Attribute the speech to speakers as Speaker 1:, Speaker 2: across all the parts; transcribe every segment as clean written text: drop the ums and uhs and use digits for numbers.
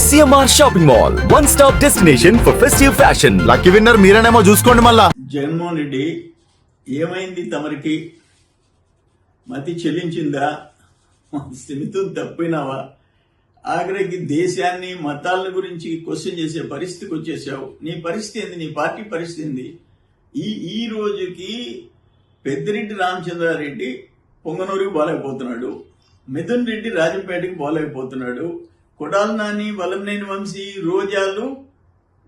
Speaker 1: CMR shopping mall, one stop destination for festive fashion.
Speaker 2: Lucky winner మీరేనేమో చూసుకోండి. మళ్ళా
Speaker 3: జగన్మోహన్ రెడ్డి ఏమైంది? తమరికి మతి చెల్లించిందా? స్థిమితం తప్పినావా? ఆఖరికి దేశాన్ని మతాల గురించి క్వశ్చన్ చేసే పరిస్థితికి వచ్చేసావు. నీ పరిస్థితి ఏంది? నీ పార్టీ పరిస్థితి ఏంది? ఈ రోజుకి పెద్దిరెడ్డి రామచంద్రారెడ్డి పొంగనూరుకి బాలేకపోతున్నాడు, మిథున్ రెడ్డి రాజంపేటకి బాలేకపోతున్నాడు, కొడాలి నాని, వలంనేని వంశీ, రోజాలు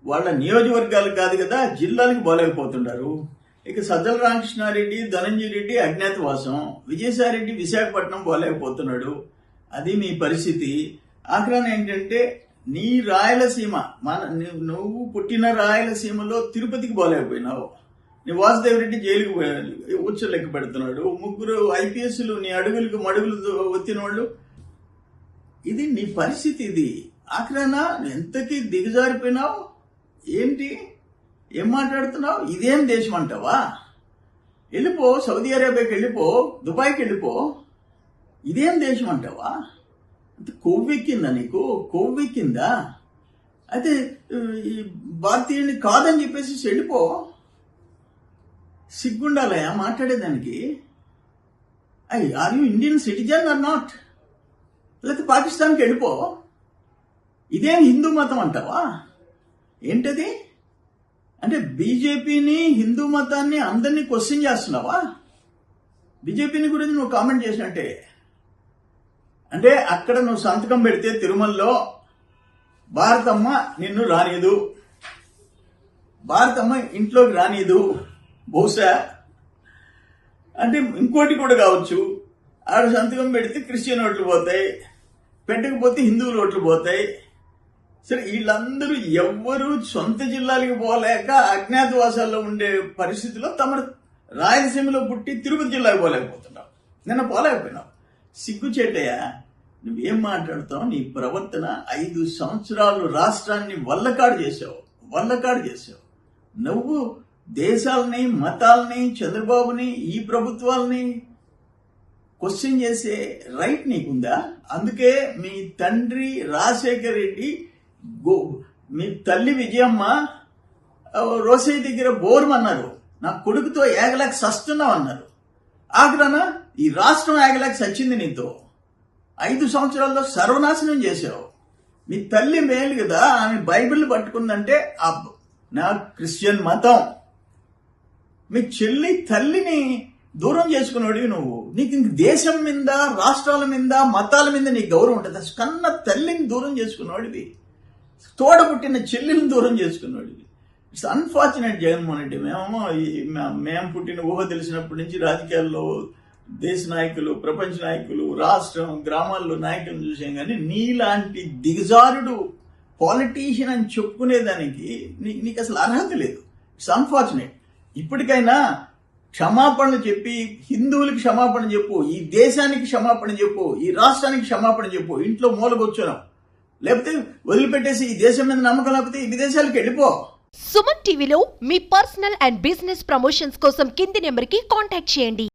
Speaker 3: వాళ్ళ నియోజకవర్గాలు కాదు కదా జిల్లాలకు బాలేకపోతున్నారు. ఇక సజ్జల రామకృష్ణారెడ్డి, ధనంజయ రెడ్డి అజ్ఞాతవాసం, విజయసాయిరెడ్డి విశాఖపట్నం బాలేకపోతున్నాడు. అది మీ పరిస్థితి. ఆఖరణ ఏంటంటే నీ రాయలసీమ, నువ్వు పుట్టిన రాయలసీమలో తిరుపతికి బాలేకపోయినావు. నీ వాసుదేవరెడ్డి జైలుకు ఉచ్చ లెక్క పెడుతున్నాడు. ముగ్గురు ఐపీఎస్లు నీ అడుగులకు మడుగులు వచ్చిన వాళ్ళు. ఇది నీ పరిస్థితి. ఇది ఆఖరణ ఎంతకీ దిగజారిపోయినావు? ఏంటి? ఏం మాట్లాడుతున్నావు? ఇదేం దేశం అంటావా? వెళ్ళిపో, సౌదీ అరేబియాకి వెళ్ళిపో, దుబాయ్కి వెళ్ళిపో. ఇదేం దేశం అంటావా? కొవ్వెక్కిందా నీకు? కొవ్వెక్కిందా? అయితే ఈ భారతీయుని కాదని చెప్పేసి వెళ్ళిపో. సిగ్గుండాలయా మాట్లాడేదానికి? Are you Indian citizen or not? లేకపోతే పాకిస్తాన్కి వెళ్ళిపో. ఇదేం హిందూ మతం అంటావా? ఏంటది? అంటే బీజేపీని, హిందూ మతాన్ని అందరినీ క్వశ్చన్ చేస్తున్నావా? బీజేపీని గురించి నువ్వు కామెంట్ చేసినట్టే. అంటే అక్కడ నువ్వు సంతకం పెడితే తిరుమలలో భారతమ్మ నిన్ను రానియదు, భారతమ్మ ఇంట్లోకి రానియదు. బహుశా అంటే ఇంకోటి కూడా కావచ్చు, ఆడ సంతకం పెడితే క్రిస్టియన్ ఓట్లు పోతాయి, పెట్టకపోతే హిందువుల ఓట్లు పోతాయి. సరే, వీళ్ళందరూ ఎవ్వరూ సొంత జిల్లాలకు పోలేక అజ్ఞాతవాసాల్లో ఉండే పరిస్థితిలో తమ రాయలసీమలో పుట్టి తిరుపతి జిల్లాకు పోలేకపోతున్నావు. నిన్న పోలేకపోయినావు. సిగ్గుచేటయ్యా. నువ్వేం మాట్లాడుతావు? నీ ప్రవర్తన 5 సంవత్సరాలు రాష్ట్రాన్ని వల్లకాడు చేసావు. నువ్వు దేశాలని, మతాలని, చంద్రబాబుని, ఈ ప్రభుత్వాలని క్వశ్చన్ చేసే రైట్ నీకుందా? అందుకే మీ తండ్రి రాజశేఖర్ రెడ్డి, మీ తల్లి విజయమ్మ రోసయ్య దగ్గర బోర్మన్నారు, నా కొడుకుతో ఏగలేక సస్తున్నావు అన్నారు. ఆఖరణ ఈ రాష్ట్రం ఏగలేక సచ్చింది నీతో. 5 సంవత్సరాల్లో సర్వనాశనం చేసావు. మీ తల్లి మేలు కదా, ఆమె బైబిల్ పట్టుకుందంటే నా క్రిస్టియన్ మతం. మీ చెల్లి తల్లిని దూరం చేసుకున్నాడు నువ్వు. నీకు ఇంక దేశం మీద, రాష్ట్రాల మీద, మతాల మీద నీకు గౌరవం ఉంటుంది. కన్న తల్లిని దూరం చేసుకున్నాడివి, తోడబుట్టిన చెల్లిని దూరం చేసుకున్నాడివి. It's unfortunate Jaganmohan Reddy. మేము పుట్టిన ఊహ తెలిసినప్పటి నుంచి రాజకీయాల్లో దేశ నాయకులు, ప్రపంచ నాయకులు, రాష్ట్రం, గ్రామాల్లో నాయకులను చూసాం. కానీ నీలాంటి దిగజారుడు పాలిటీషియన్ అని చెప్పుకునేదానికి నీకు అసలు అర్హత లేదు. It's unfortunate. ఇప్పటికైనా క్షమాపణలు చెప్పి హిందువులకి క్షమాపణ చెప్పు, ఈ దేశానికి క్షమాపణ చెప్పు, ఈ రాష్ట్రానికి క్షమాపణ చెప్పు. ఇంట్లో మూలకొచ్చున్నావు, లేకపోతే వదిలిపెట్టేసి ఈ దేశం మీద నమ్మకం లేకపోతే ఈ విదేశాలకు వెళ్ళిపో.
Speaker 4: సుమన్ టీవీలో మీ పర్సనల్ అండ్ బిజినెస్ ప్రమోషన్స్ కోసం కింది నెంబర్కి కాంటాక్ట్ చేయండి.